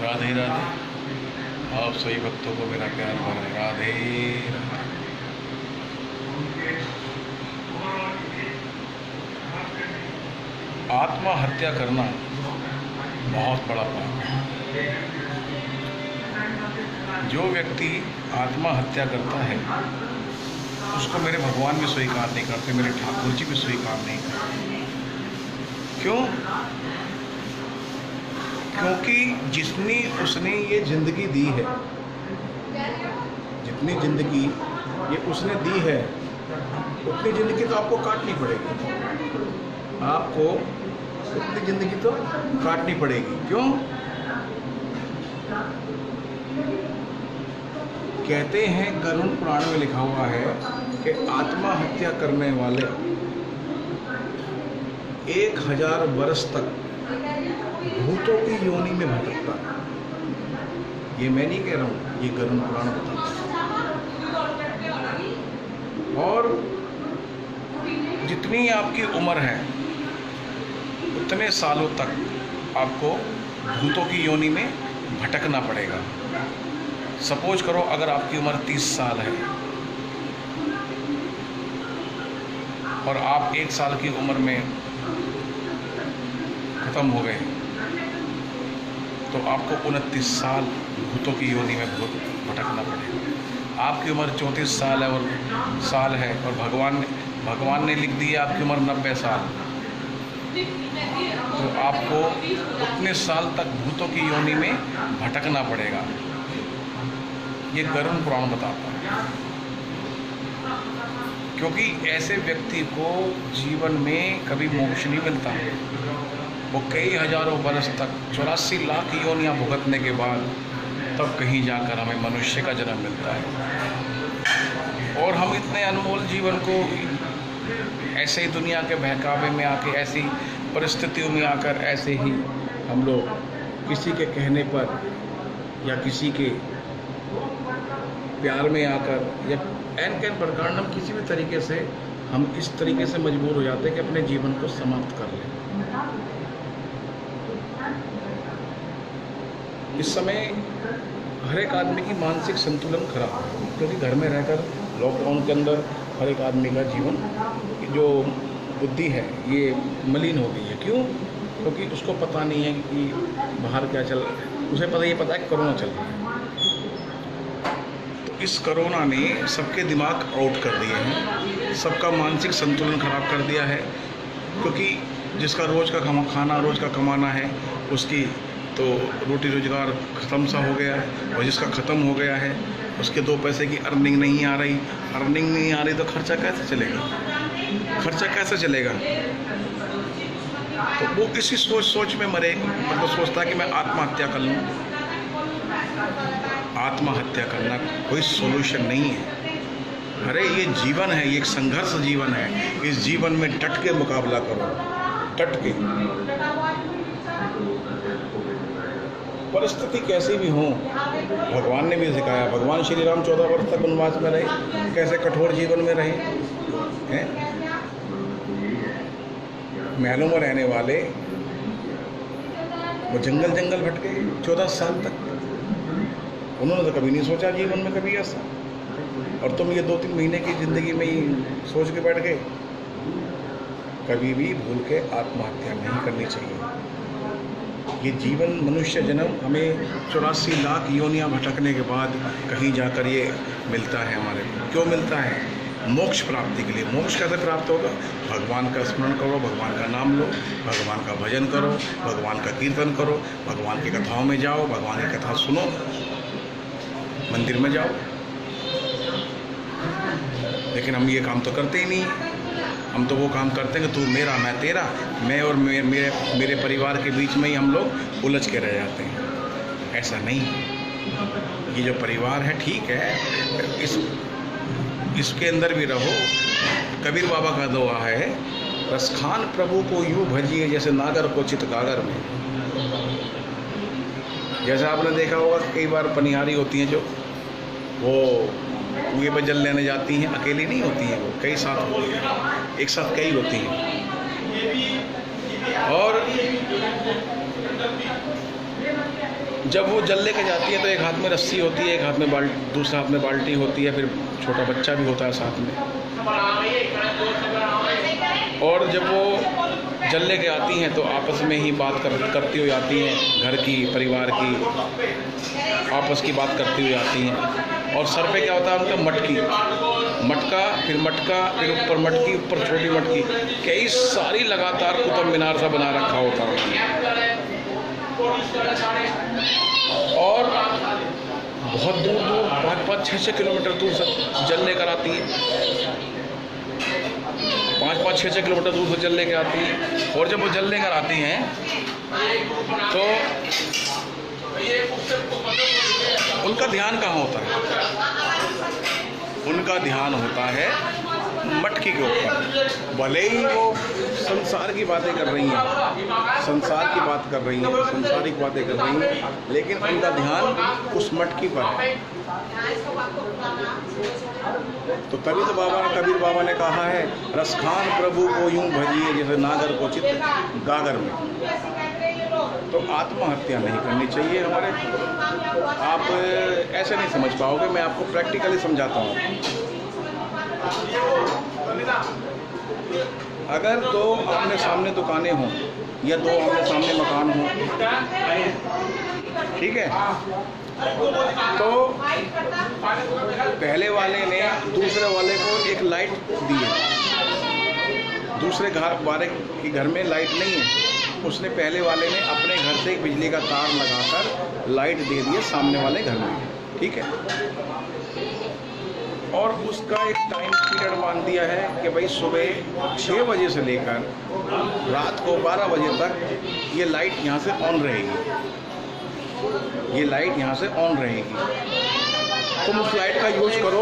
राधे राधे। आप सभी भक्तों को मेरा प्यार भरा राधे राधे। आत्महत्या करना बहुत बड़ा पाप है। जो व्यक्ति आत्महत्या करता है उसको मेरे भगवान भी स्वीकार नहीं करते, मेरे ठाकुर जी भी स्वीकार नहीं करते। क्यों? क्योंकि जितनी उसने ये जिंदगी दी है, जितनी जिंदगी ये उसने दी है, उतनी जिंदगी तो आपको काटनी पड़ेगी। आपको उतनी जिंदगी तो काटनी पड़ेगी। क्यों? कहते हैं, गरुड़ पुराण में लिखा हुआ है कि आत्महत्या करने वाले 1000 वर्ष तक भूतों की योनि में भटकता है। ये मैं नहीं कह रहा हूँ, ये गरुड़ पुराण बताता है। और जितनी आपकी उम्र है उतने सालों तक आपको भूतों की योनि में भटकना पड़ेगा। सपोज करो अगर आपकी उम्र 30 साल है और आप 1 साल की उम्र में ख़त्म हो गए तो आपको 29 साल भूतों की योनि में भटकना पड़ेगा। आपकी उम्र 34 साल है और भगवान ने लिख दी है आपकी उम्र 90 साल, तो आपको उतने साल तक भूतों की योनि में भटकना पड़ेगा। ये गरुड़ पुराण बताता है। क्योंकि ऐसे व्यक्ति को जीवन में कभी मोक्ष नहीं मिलता। वो कई हजारों वर्ष तक 84 लाख योनियां भुगतने के बाद तब कहीं जाकर हमें मनुष्य का जन्म मिलता है। और हम इतने अनमोल जीवन को ऐसे ही दुनिया के बहकावे में आके, ऐसी परिस्थितियों में आकर, ऐसे ही हम लोग किसी के कहने पर या किसी के प्यार में आकर या एन कैन प्रकार हम किसी भी तरीके से हम इस तरीके से मजबूर हो जाते हैं कि अपने जीवन को समाप्त कर लें। इस समय हर एक आदमी की मानसिक संतुलन खराब है, क्योंकि घर में रहकर लॉकडाउन के अंदर हर एक आदमी का जीवन जो बुद्धि है ये मलिन हो गई है। क्यों? क्योंकि उसको पता नहीं है कि बाहर क्या चल रहा है। उसे पता है कि कोरोना चल रहा है। तो इस कोरोना ने सबके दिमाग आउट कर दिए हैं, सबका मानसिक संतुलन खराब कर दिया है। क्योंकि जिसका रोज़ का खाना, रोज़ का कमाना है, उसकी तो रोटी रोजगार ख़त्म सा हो गया है। और जिसका ख़त्म हो गया है उसके 2 पैसे की अर्निंग नहीं आ रही, तो खर्चा कैसे चलेगा? तो वो इसी सोच में मरे, मतलब सोचता है कि मैं आत्महत्या कर लूँ। आत्महत्या करना कोई सोल्यूशन नहीं है। अरे ये जीवन है, ये एक संघर्ष जीवन है। इस जीवन में डट के मुकाबला करो, डट के। परिस्थिति कैसी भी हो, भगवान ने भी सिखाया। भगवान श्री राम 14 वर्ष तक वनवास में रहे, कैसे कठोर जीवन में रहे हैं। महलों में रहने वाले वो जंगल भटके 14 साल तक। उन्होंने तो कभी नहीं सोचा जीवन में कभी ऐसा। और तुम ये 2-3 महीने की ज़िंदगी में ही सोच के बैठ गए। कभी भी भूल के आत्महत्या नहीं करनी चाहिए। ये जीवन, मनुष्य जन्म हमें 84 लाख योनियां भटकने के बाद कहीं जाकर ये मिलता है हमारे को। क्यों मिलता है? मोक्ष प्राप्ति के लिए। मोक्ष कैसे प्राप्त होगा? भगवान का स्मरण करो, भगवान का नाम लो, भगवान का भजन करो, भगवान का कीर्तन करो, भगवान की कथाओं में जाओ, भगवान की कथा सुनो, मंदिर में जाओ। लेकिन हम ये काम तो करते ही नहीं। हम तो वो काम करते हैं कि तू मेरा, मैं तेरा, मैं और मेरे परिवार के बीच में ही हम लोग उलझ के रह जाते हैं। ऐसा नहीं। ये जो परिवार है ठीक है, इसके अंदर भी रहो। कबीर बाबा का दुआ है, रसखान प्रभु को यूँ भजिए जैसे नागर को चित गागर में। जैसा आपने देखा होगा कई बार पनिहारी होती हैं जो वो कुएं पर जल लेने जाती हैं, अकेली नहीं होती हैं, वो कई साथ होती हैं, एक साथ कई होती हैं। और जब वो जल लेके जाती है तो एक हाथ में रस्सी होती है, एक हाथ में दूसरा हाथ में बाल्टी होती है, फिर छोटा बच्चा भी होता है साथ में। और जब वो जल लेके आती हैं तो आपस में ही बात करती हुई आती हैं, घर की, परिवार की आपस की बात करती हुई आती हैं। और सर पे क्या होता है उनका? मटका, फिर ऊपर मटकी, ऊपर छोटी मटकी, कई सारी लगातार कुतुब मीनार सा बना रखा होता है। और बहुत दूर 5-5, 6-6 किलोमीटर दूर से जल लेकर आती है, 5-5, 6-6 किलोमीटर दूर से जल लेकर आती है। और जब वो जल लेकर आती हैं तो उनका ध्यान कहाँ होता है? उनका ध्यान होता है मटकी के ऊपर। भले ही वो संसार की बातें कर रही हैं, संसारिक बातें कर रही हैं, लेकिन उनका ध्यान उस मटकी पर है। तो तभी तो कबीर बाबा ने कहा है, रसखान प्रभु को यूं भजिए जैसे नागर को चित गागर में। तो आत्महत्या नहीं करनी चाहिए हमारे। आप ऐसे नहीं समझ पाओगे, मैं आपको प्रैक्टिकली समझाता हूँ। अगर दो आमने सामने दुकानें हों या दो आमने सामने मकान हों, ठीक है, तो पहले वाले ने दूसरे वाले को एक लाइट दी है, दूसरे घर वाले के घर में लाइट नहीं है, उसने पहले वाले ने अपने घर से एक बिजली का तार लगाकर लाइट दे दी है सामने वाले घर में, ठीक है। और उसका एक टाइम पीरियड मान दिया है कि भाई सुबह 6 बजे से लेकर रात को 12 बजे तक ये लाइट यहाँ से ऑन रहेगी, ये लाइट यहाँ से ऑन रहेगी। तुम उस लाइट का यूज़ करो।